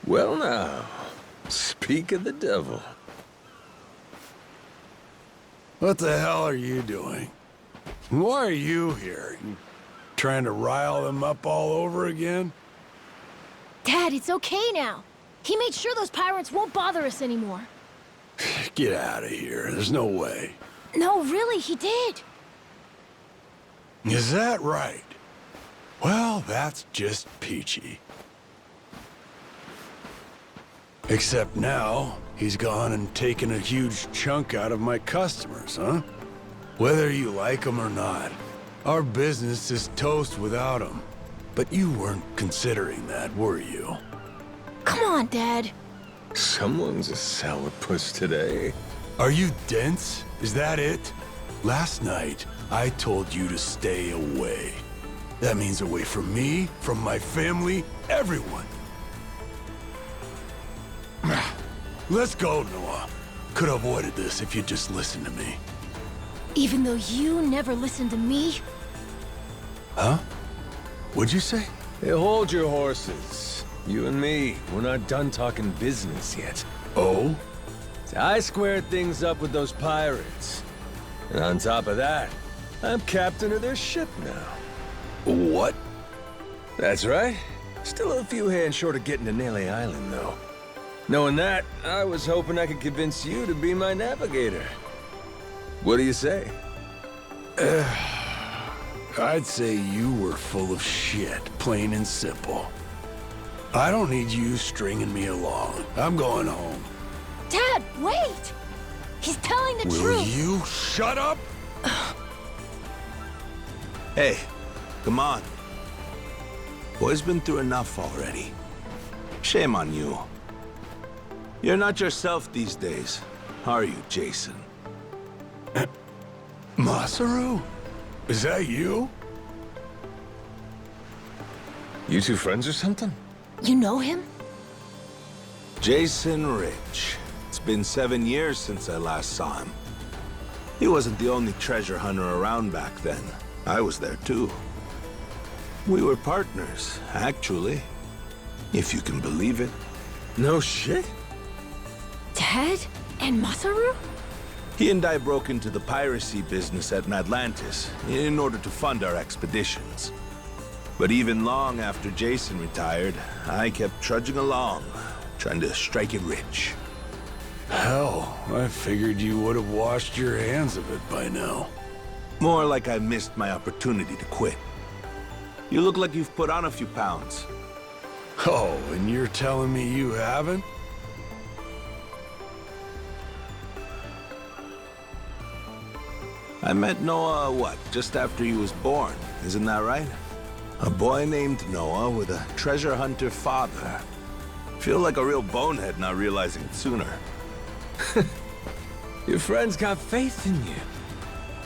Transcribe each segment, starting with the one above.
Well now, speak of the devil. What the hell are you doing? Why are you here? You trying to rile them up all over again? Dad, it's okay now. He made sure those pirates won't bother us anymore. Get out of here. There's no way. No, really, he did. Is that right? Well, that's just peachy. Except now, he's gone and taken a huge chunk out of my customers, huh? Whether you like him or not, our business is toast without him. But you weren't considering that, were you? Come on, Dad. Someone's a sourpuss today. Are you dense? Is that it? Last night, I told you to stay away. That means away from me, from my family, everyone. Let's go, Noah. Could have avoided this if you'd just listened to me. Even though you never listened to me? Huh? What'd you say? Hey, hold your horses. You and me, we're not done talking business yet. Oh? I squared things up with those pirates. And on top of that, I'm captain of their ship now. What? That's right. Still a few hands short of getting to Nelly Island, though. Knowing that, I was hoping I could convince you to be my navigator. What do you say? I'd say you were full of shit, plain and simple. I don't need you stringing me along. I'm going home. Dad, wait! He's telling the Will truth. you shut up? Hey, come on. Boy's been through enough already. Shame on you. You're not yourself these days, are you, Jason? Masaru? Is that you? You two friends or something? You know him? Jason Rich. It's been 7 years since I last saw him. He wasn't the only treasure hunter around back then. I was there too. We were partners, actually. If you can believe it. No shit? Dad? And Masaru? He and I broke into the piracy business at Atlantis in order to fund our expeditions. But even long after Jason retired, I kept trudging along, trying to strike it rich. Hell, I figured you would have washed your hands of it by now. More like I missed my opportunity to quit. You look like you've put on a few pounds. Oh, and you're telling me you haven't? I met Noah, what, just after he was born, isn't that right? A boy named Noah with a treasure hunter father. Feel like a real bonehead not realizing it sooner. Your friends got faith in you.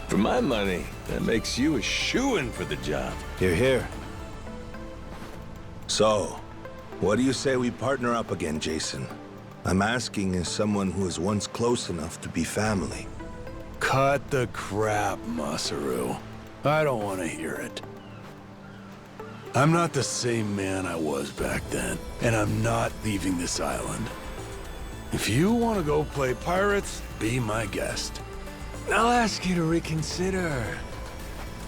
For my money, that makes you a shoo-in for the job. Hear, hear. So, what do you say we partner up again, Jason? I'm asking as someone who was once close enough to be family. Cut the crap, Masaru. I don't want to hear it. I'm not the same man I was back then, and I'm not leaving this island. If you want to go play pirates, be my guest. I'll ask you to reconsider.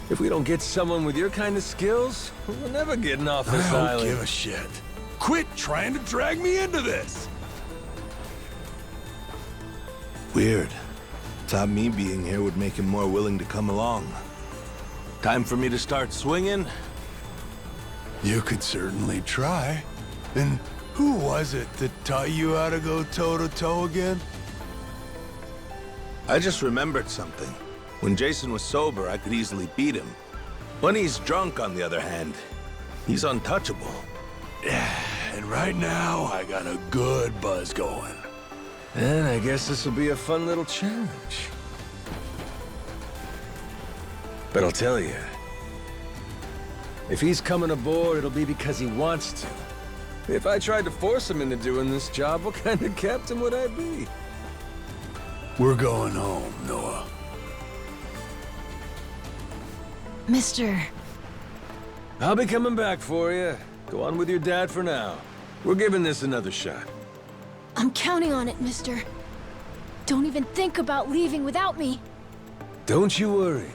If we don't get someone with your kind of skills, we're never getting off this I don't island. give a shit. Quit trying to drag me into this! Weird. Thought me being here would make him more willing to come along. Time for me to start swinging? You could certainly try. And who was it that taught you how to go toe-to-toe again? I just remembered something. When Jason was sober, I could easily beat him. When he's drunk, on the other hand, he's untouchable. And right now, I got a good buzz going. And I guess this will be a fun little challenge. But I'll tell you, if he's coming aboard, it'll be because he wants to. If I tried to force him into doing this job, what kind of captain would I be? We're going home, Noah. Mister... I'll be coming back for you. Go on with your dad for now. We're giving this another shot. I'm counting on it, mister. Don't even think about leaving without me. Don't you worry.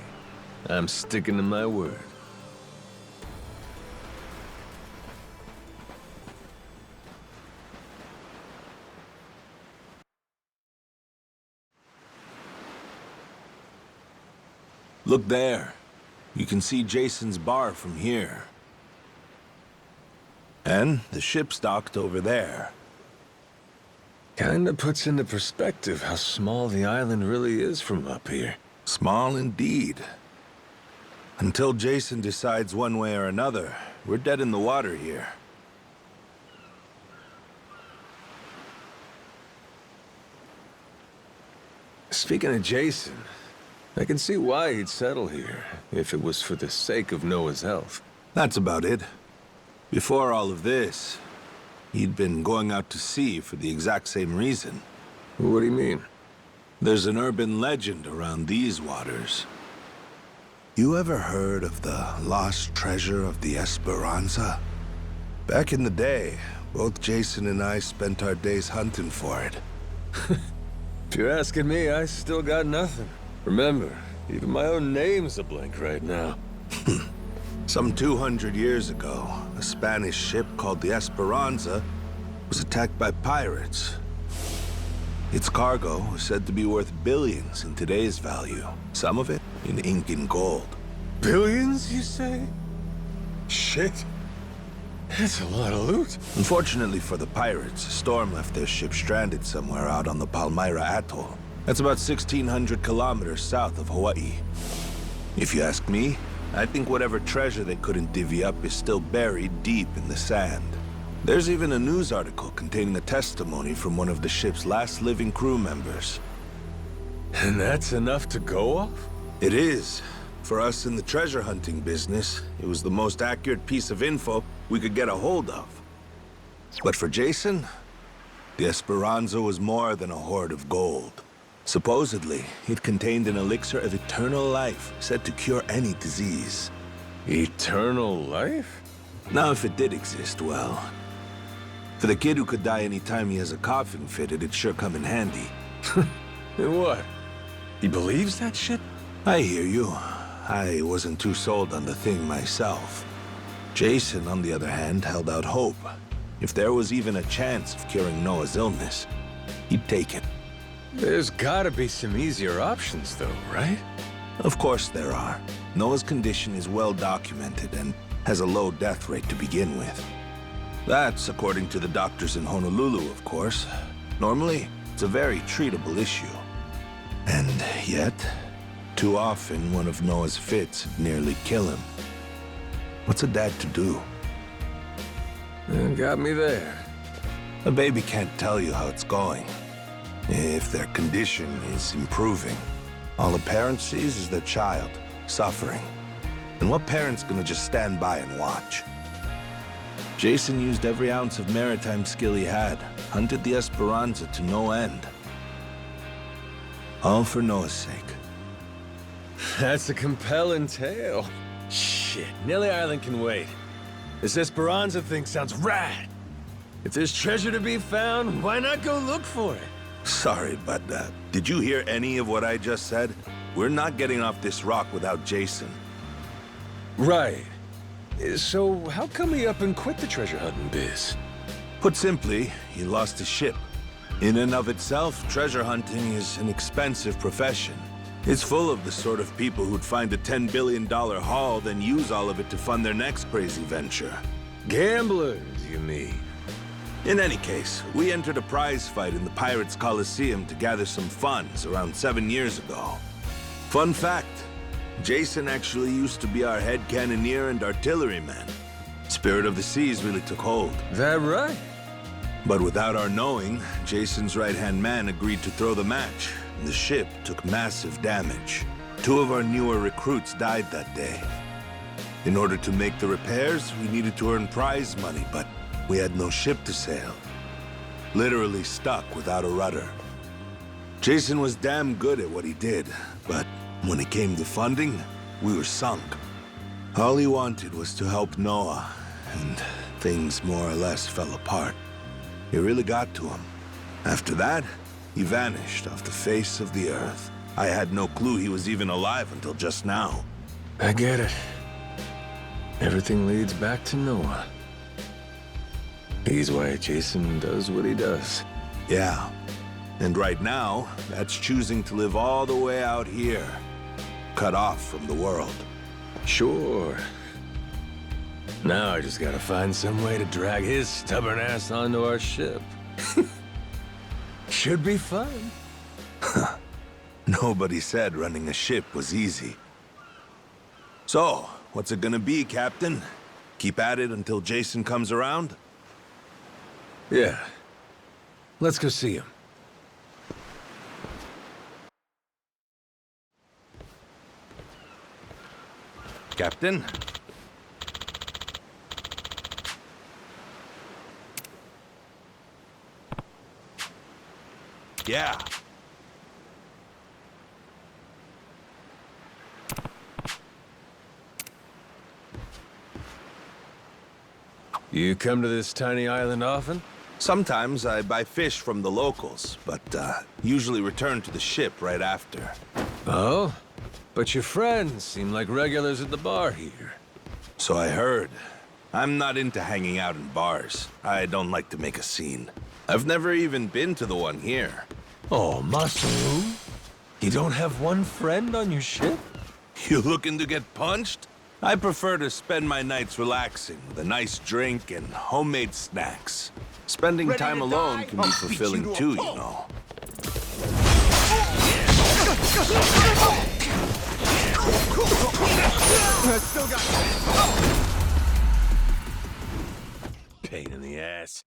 I'm sticking to my word. Look there. You can see Jason's bar from here. And the ship's docked over there. Kinda puts into perspective how small the island really is from up here. Small indeed. Until Jason decides one way or another, we're dead in the water here. Speaking of Jason, I can see why he'd settle here, if it was for the sake of Noah's health. That's about it. Before all of this, he'd been going out to sea for the exact same reason. What do you mean? There's an urban legend around these waters. You ever heard of the lost treasure of the Esperanza? Back in the day, both Jason and I spent our days hunting for it. If you're asking me, I still got nothing. Remember, even my own name's a blank right now. Some 200 years ago, a Spanish ship called the Esperanza was attacked by pirates. Its cargo was said to be worth billions in today's value, some of it in ink and gold. Billions, you say? Shit. That's a lot of loot. Unfortunately for the pirates, a storm left their ship stranded somewhere out on the Palmyra Atoll. That's about 1,600 kilometers south of Hawaii. If you ask me, I think whatever treasure they couldn't divvy up is still buried deep in the sand. There's even a news article containing a testimony from one of the ship's last living crew members. And that's enough to go off? It is. For us in the treasure hunting business, it was the most accurate piece of info we could get a hold of. But for Jason, the Esperanza was more than a hoard of gold. Supposedly, it contained an elixir of eternal life, said to cure any disease. Eternal life? Now, if it did exist, well... For the kid who could die any time he has a coffin fitted, it'd sure come in handy. And what? He believes that shit? I hear you. I wasn't too sold on the thing myself. Jason, on the other hand, held out hope. If there was even a chance of curing Noah's illness, he'd take it. There's gotta be some easier options, though, right? Of course there are. Noah's condition is well documented and has a low death rate to begin with. That's according to the doctors in Honolulu, of course. Normally, it's a very treatable issue. And yet, too often one of Noah's fits would nearly kill him. What's a dad to do? Got me there. A baby can't tell you how it's going. If their condition is improving, all a parent sees is their child suffering. And what parent's gonna just stand by and watch? Jason used every ounce of maritime skill he had, hunted the Esperanza to no end. All for Noah's sake. That's a compelling tale. Shit, Nelly Island can wait. This Esperanza thing sounds rad. If there's treasure to be found, why not go look for it? Sorry, but did you hear any of what I just said? We're not getting off this rock without Jason. Right. So how come he up and quit the treasure hunting biz? Put simply, he lost his ship. In and of itself, treasure hunting is an expensive profession. It's full of the sort of people who'd find a $10 billion haul, then use all of it to fund their next crazy venture. Gamblers, you mean? In any case, we entered a prize fight in the Pirates Coliseum to gather some funds around 7 years ago. Fun fact, Jason actually used to be our head cannoneer and artilleryman. Spirit of the Seas really took hold. That right? But without our knowing, Jason's right-hand man agreed to throw the match, and the ship took massive damage. 2 of our newer recruits died that day. In order to make the repairs, we needed to earn prize money, but we had no ship to sail. Literally stuck without a rudder. Jason was damn good at what he did, but when it came to funding, we were sunk. All he wanted was to help Noah, and things more or less fell apart. It really got to him. After that, he vanished off the face of the earth. I had no clue he was even alive until just now. I get it. Everything leads back to Noah. He's why Jason does what he does. Yeah. And right now, that's choosing to live all the way out here, cut off from the world. Sure. Now I just gotta find some way to drag his stubborn ass onto our ship. Should be fun. Nobody said running a ship was easy. So, what's it gonna be, Captain? Keep at it until Jason comes around? Yeah. Let's go see him. Captain? Yeah. You come to this tiny island often? Sometimes I buy fish from the locals, but usually return to the ship right after. Oh? But your friends seem like regulars at the bar here. So I heard. I'm not into hanging out in bars. I don't like to make a scene. I've never even been to the one here. Oh, Masaru? You don't have one friend on your ship? You looking to get punched? I prefer to spend my nights relaxing with a nice drink and homemade snacks. Spending time alone can be fulfilling too, you know. Still got pain in the ass.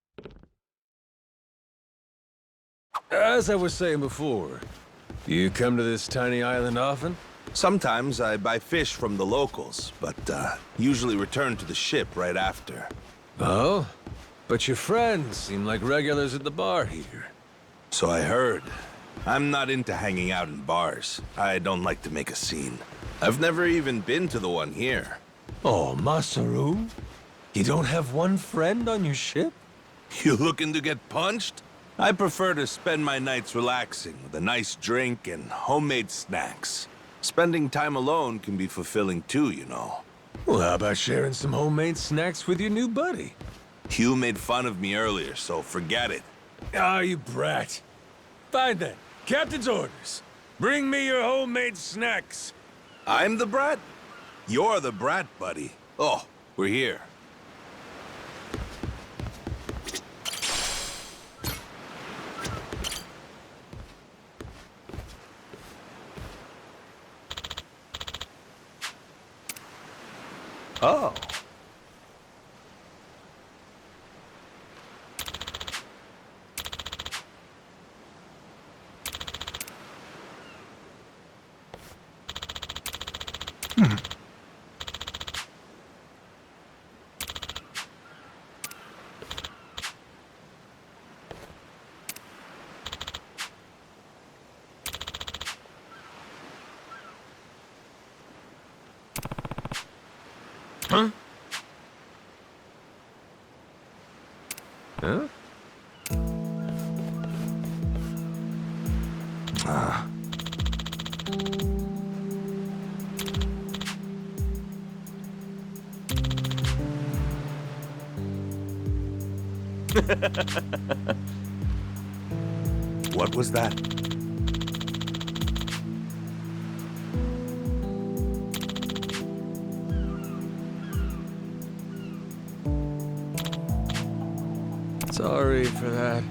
As I was saying before, you come to this tiny island often? Sometimes I buy fish from the locals, but usually return to the ship right after. Oh? But your friends seem like regulars at the bar here. So I heard. I'm not into hanging out in bars. I don't like to make a scene. I've never even been to the one here. Oh, Masaru? You don't have one friend on your ship? You looking to get punched? I prefer to spend my nights relaxing with a nice drink and homemade snacks. Spending time alone can be fulfilling too, you know. Well, how about sharing some homemade snacks with your new buddy? You made fun of me earlier, so forget it. Ah, you brat. Fine then. Captain's orders. Bring me your homemade snacks. I'm the brat? You're the brat, buddy. Oh, we're here. Oh. Huh? Huh? Ah. What was that? Sorry for that.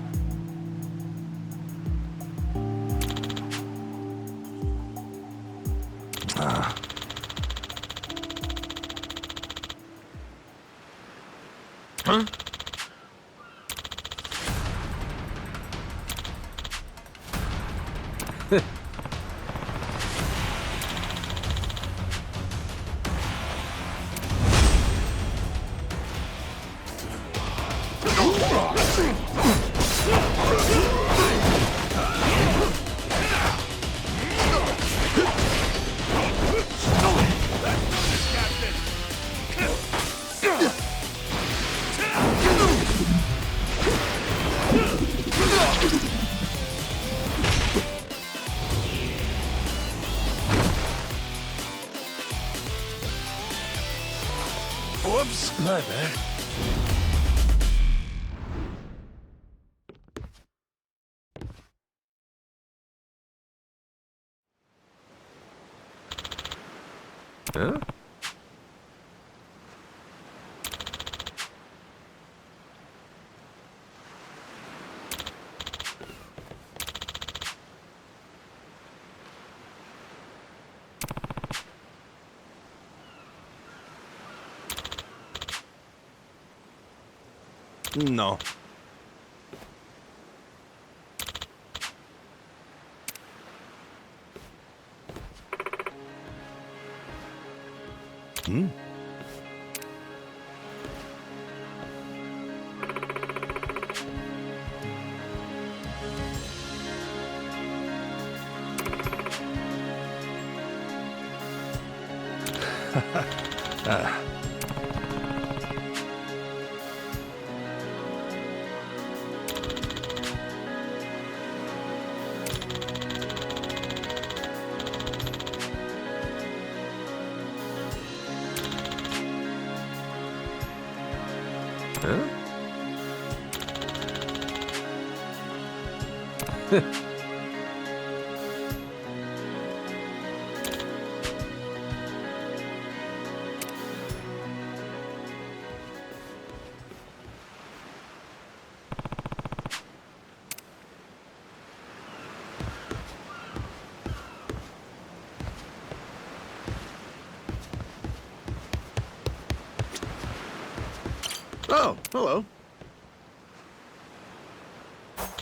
Ah. Huh? Oops, my bad. Huh? No. Hmm? Huh? Oh, hello.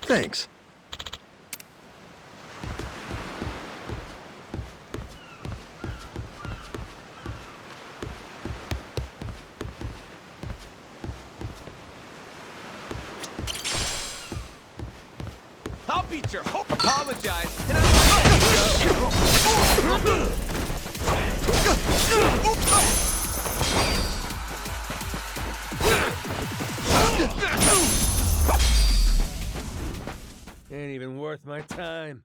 Thanks. I'll beat your hope. Apologize. And Ain't even worth my time.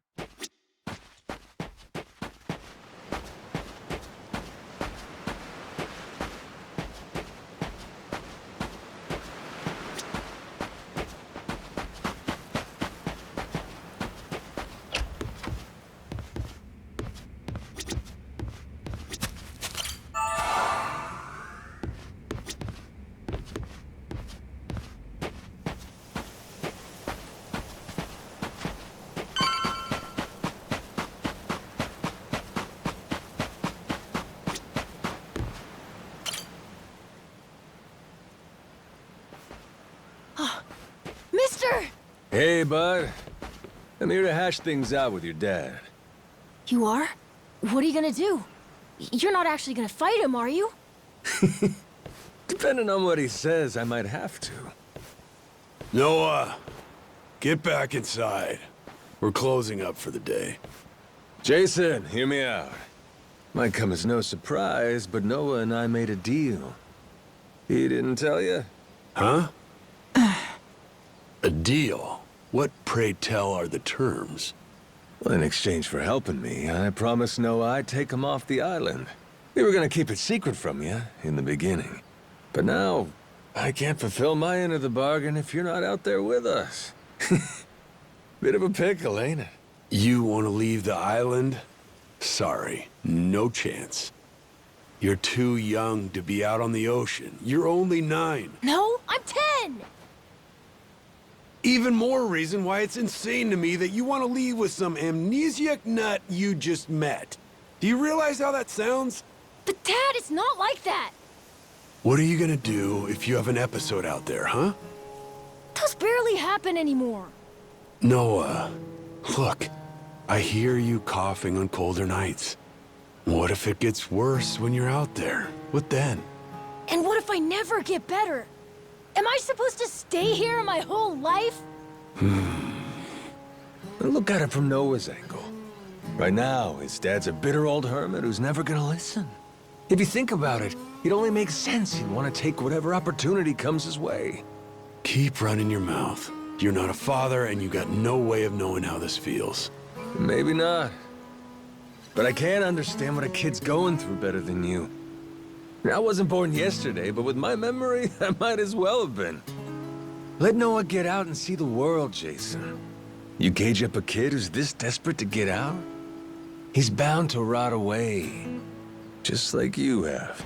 Mister! Hey, bud. I'm here to hash things out with your dad. You are? What are you gonna do? You're not actually gonna fight him, are you? Depending on what he says, I might have to. Noah, get back inside. We're closing up for the day. Jason, hear me out. Might come as no surprise, but Noah and I made a deal. He didn't tell you? Huh? A deal? What, pray tell, are the terms? Well, in exchange for helping me, I promised Noah I'd take him off the island. We were gonna keep it secret from you in the beginning. But now, I can't fulfill my end of the bargain if you're not out there with us. Bit of a pickle, ain't it? You want to leave the island? Sorry, no chance. You're too young to be out on the ocean. You're only 9. No, I'm 10! Even more reason why it's insane to me that you want to leave with some amnesiac nut you just met. Do you realize how that sounds? But Dad, it's not like that! What are you gonna do if you have an episode out there, huh? Those barely happen anymore. Noah, look, I hear you coughing on colder nights. What if it gets worse when you're out there? What then? And what if I never get better? Am I supposed to stay here my whole life? Look at it from Noah's angle. Right now, his dad's a bitter old hermit who's never gonna listen. If you think about it, it only makes sense he'd want to take whatever opportunity comes his way. Keep running your mouth. You're not a father, and you got no way of knowing how this feels. Maybe not. But I can't understand what a kid's going through better than you. I wasn't born yesterday, but with my memory, I might as well have been. Let Noah get out and see the world, Jason. You cage up a kid who's this desperate to get out? He's bound to rot away. Just like you have.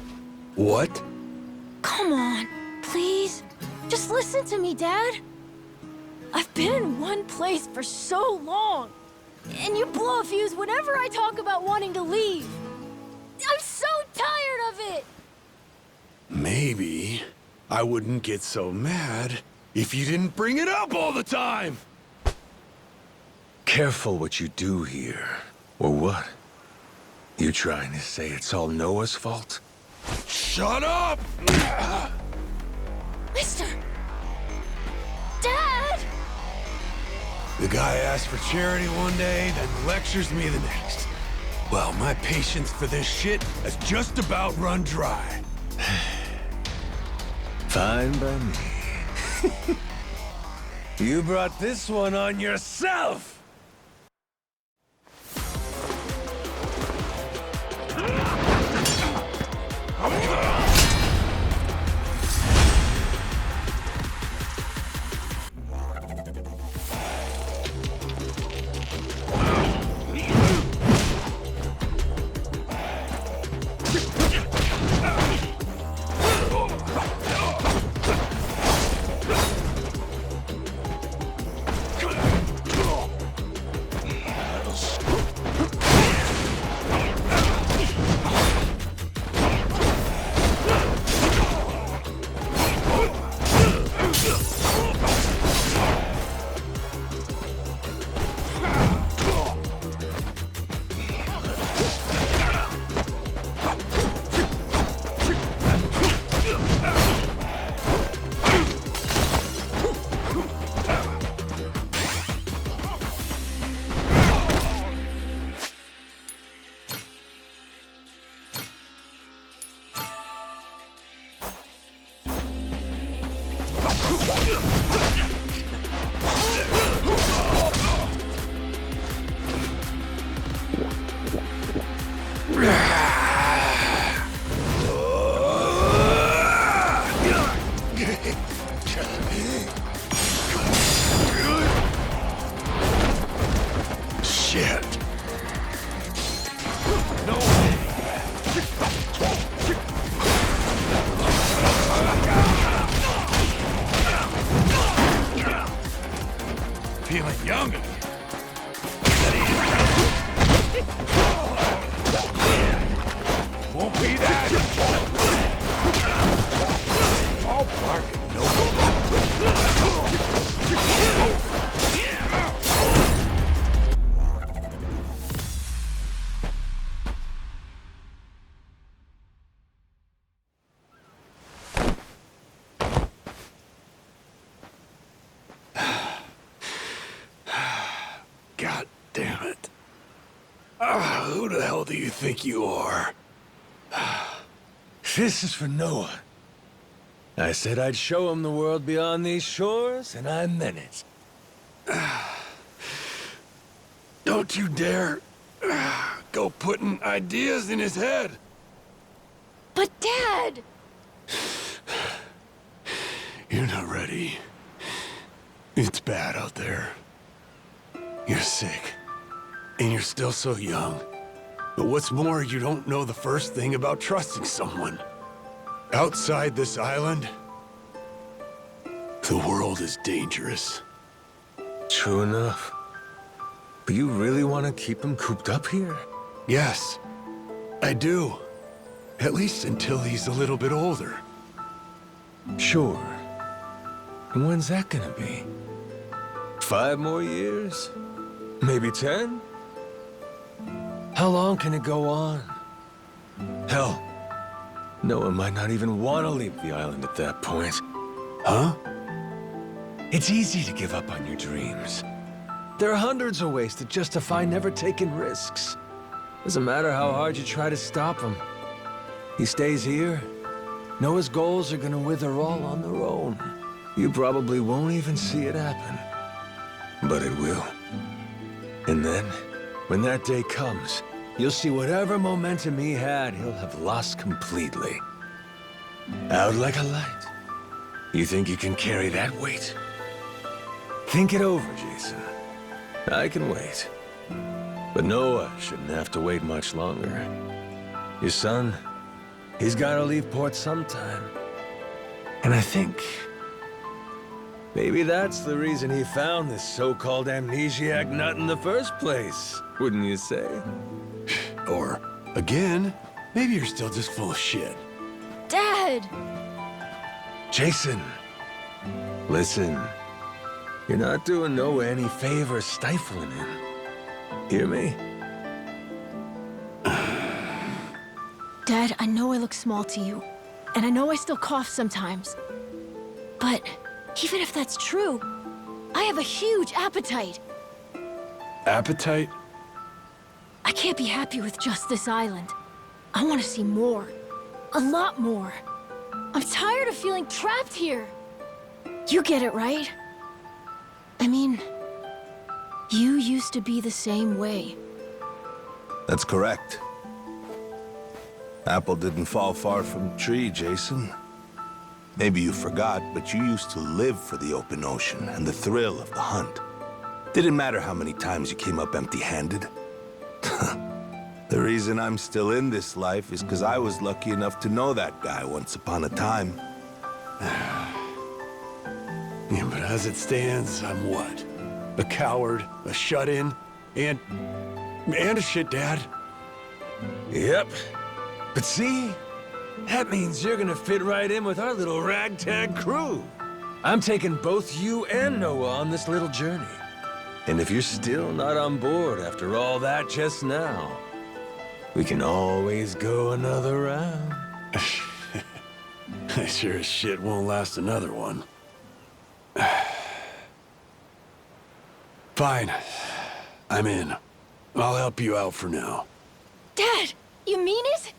What? Come on, please. Just listen to me, Dad. I've been in one place for so long. And you blow a fuse whenever I talk about wanting to leave. I'm so tired of it! Maybe I wouldn't get so mad if you didn't bring it up all the time! Careful what you do here. Or what? You trying to say it's all Noah's fault? Shut up! Mister! Dad! The guy asks for charity one day, then lectures me the next. Well, my patience for this shit has just about run dry. Fine by me. You brought this one on yourself! Shit. Feeling young again. Won't be that. All bark and no God damn it. Who the hell do you think you are? This is for Noah. I said I'd show him the world beyond these shores, and I meant it. Don't you dare go putting ideas in his head. But Dad! You're not ready. It's bad out there. You're sick. And you're still so young. But what's more, you don't know the first thing about trusting someone. Outside this island, the world is dangerous. True enough. But you really want to keep him cooped up here? Yes, I do. At least until he's a little bit older. Sure. And when's that gonna be? 5 more years? Maybe 10? How long can it go on? Hell, Noah might not even want to leave the island at that point. Huh? It's easy to give up on your dreams. There are hundreds of ways to justify never taking risks. Doesn't matter how hard you try to stop him. He stays here, Noah's goals are gonna wither all on their own. You probably won't even see it happen. But it will. And then, when that day comes, you'll see whatever momentum he had, he'll have lost completely. Out like a light. You think you can carry that weight? Think it over, Jason. I can wait. But Noah shouldn't have to wait much longer. Your son, he's gotta leave port sometime. And I think maybe that's the reason he found this so-called amnesiac nut in the first place, wouldn't you say? Or, again, maybe you're still just full of shit. Dad! Jason, listen. You're not doing Noah any favors stifling him. Hear me? Dad, I know I look small to you, and I know I still cough sometimes. But even if that's true, I have a huge appetite. Appetite? I can't be happy with just this island. I want to see more. A lot more. I'm tired of feeling trapped here. You get it, right? I mean, you used to be the same way. That's correct. Apple didn't fall far from the tree, Jason. Maybe you forgot, but you used to live for the open ocean and the thrill of the hunt. Didn't matter how many times you came up empty-handed. The reason I'm still in this life is because I was lucky enough to know that guy once upon a time. Yeah, but as it stands, I'm what? A coward, a shut-in, and a shit dad. Yep. But see? That means you're gonna fit right in with our little ragtag crew. I'm taking both you and Noah on this little journey. And if you're still not on board after all that just now, we can always go another round. I sure as shit won't last another one. Fine. I'm in. I'll help you out for now. Dad, you mean it?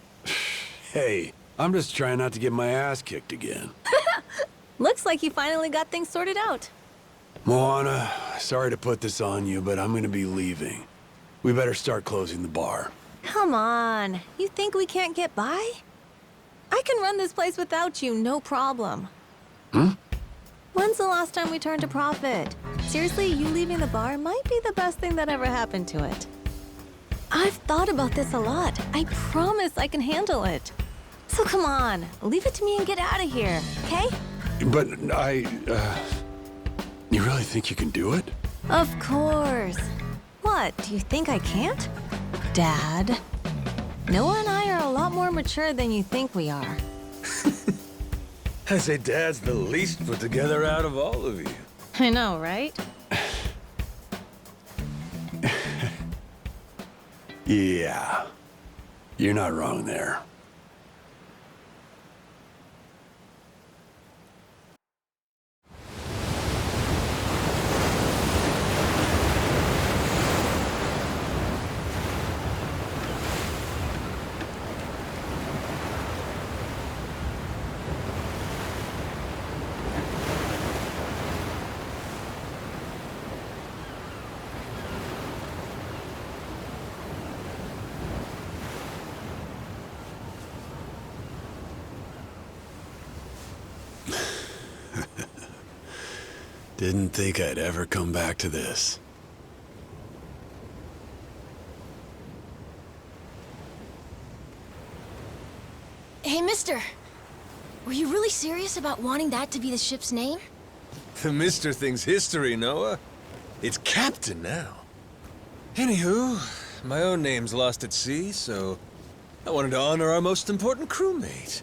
Hey, I'm just trying not to get my ass kicked again. Looks like you finally got things sorted out. Moana, sorry to put this on you, but I'm gonna be leaving. We better start closing the bar. Come on. You think we can't get by? I can run this place without you, no problem. When's the last time we turned a profit? Seriously, you leaving the bar might be the best thing that ever happened to it. I've thought about this a lot. I promise I can handle it. So come on, leave it to me and get out of here, okay? But you really think you can do it? Of course. What, do you think I can't? Dad, Noah and I are a lot more mature than you think we are. I say Dad's the least put together out of all of you. I know, right? Yeah. You're not wrong there. Didn't think I'd ever come back to this. Hey, mister. Were you really serious about wanting that to be the ship's name? The Mister thing's history, Noah. It's Captain now. Anywho, my own name's lost at sea, so I wanted to honor our most important crewmate.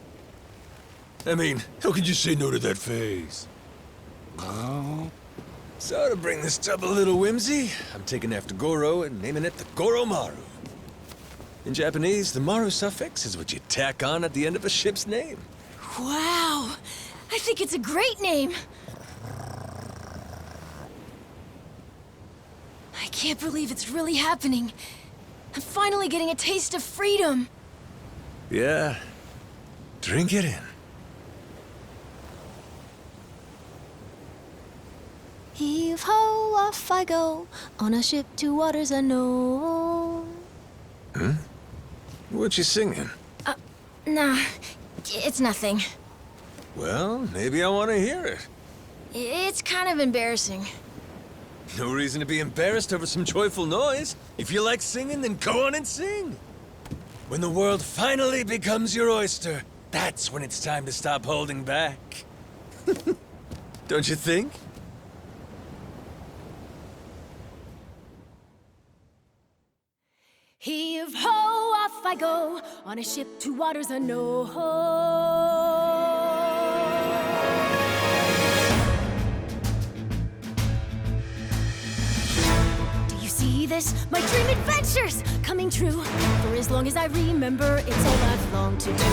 I mean, how could you say no to that face? Oh. So to bring this tub a little whimsy, I'm taking after Goro and naming it the Goromaru. In Japanese, the Maru suffix is what you tack on at the end of a ship's name. Wow! I think it's a great name! I can't believe it's really happening. I'm finally getting a taste of freedom. Yeah. Drink it in. Heave-ho, off I go, on a ship to waters unknown. Huh? What you singing? Nah, it's nothing. Well, maybe I want to hear it. It's kind of embarrassing. No reason to be embarrassed over some joyful noise. If you like singing, then go on and sing. When the world finally becomes your oyster, that's when it's time to stop holding back. Don't you think? Heave ho, off I go on a ship to waters unknown. Do you see this? My dream adventures coming true. For as long as I remember, it's all I've longed to do.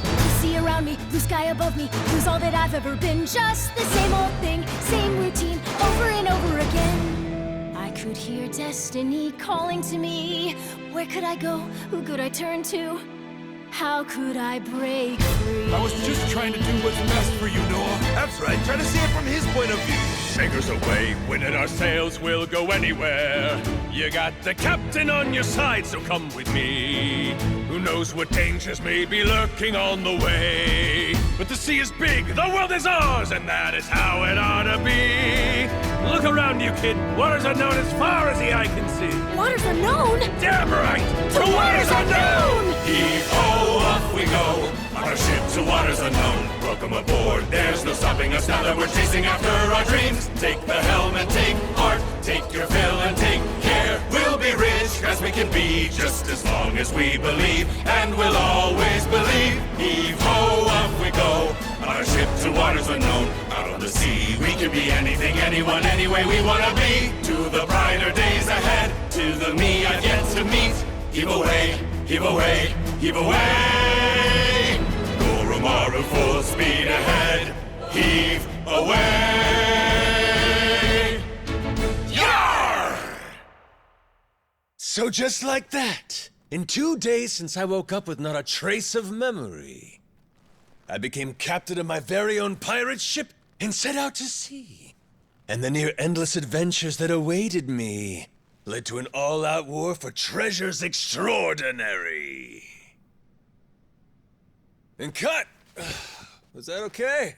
You see around me, blue sky above me, blue's all that I've ever been. Just the same old thing, same routine, over and over again. I could hear destiny calling to me. Where could I go? Who could I turn to? How could I break free? I was just trying to do what's best for you, Noah. That's right, try to see it from his point of view. Anchors away, winning our sails, we'll go anywhere. You got the captain on your side, so come with me. Who knows what dangers may be lurking on the way? But the sea is big, the world is ours, and that is how it ought to be. Look around you, kid. Waters unknown as far as the eye can see. Waters unknown? Damn right! To waters unknown! Heave-ho, off we go, on our ship to waters unknown. Welcome aboard, there's no stopping us now that we're chasing after our dreams. Take the helm and take heart, take your fill and take care. We'll be rich as we can be, just as long as we believe, and we'll always believe. Heave-ho, off we go, on our ship to waters unknown. Out on the sea, we can be anything, anyone, any way we wanna be. To the brighter days ahead, to the me I've yet to meet. Heave away, heave away, heave away. Goromaru full speed ahead. Heave away. Yar! So just like that, in 2 days since I woke up with not a trace of memory, I became captain of my very own pirate ship and set out to sea. And the near-endless adventures that awaited me led to an all-out war for treasures extraordinary. And cut! Was that okay?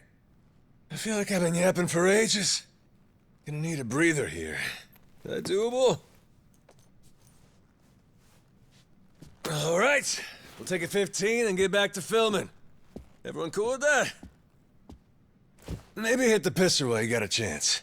I feel like I've been yapping for ages. Gonna need a breather here. Is that doable? All right, we'll take a 15 and get back to filming. Everyone cool with that? Maybe hit the pisser while you got a chance.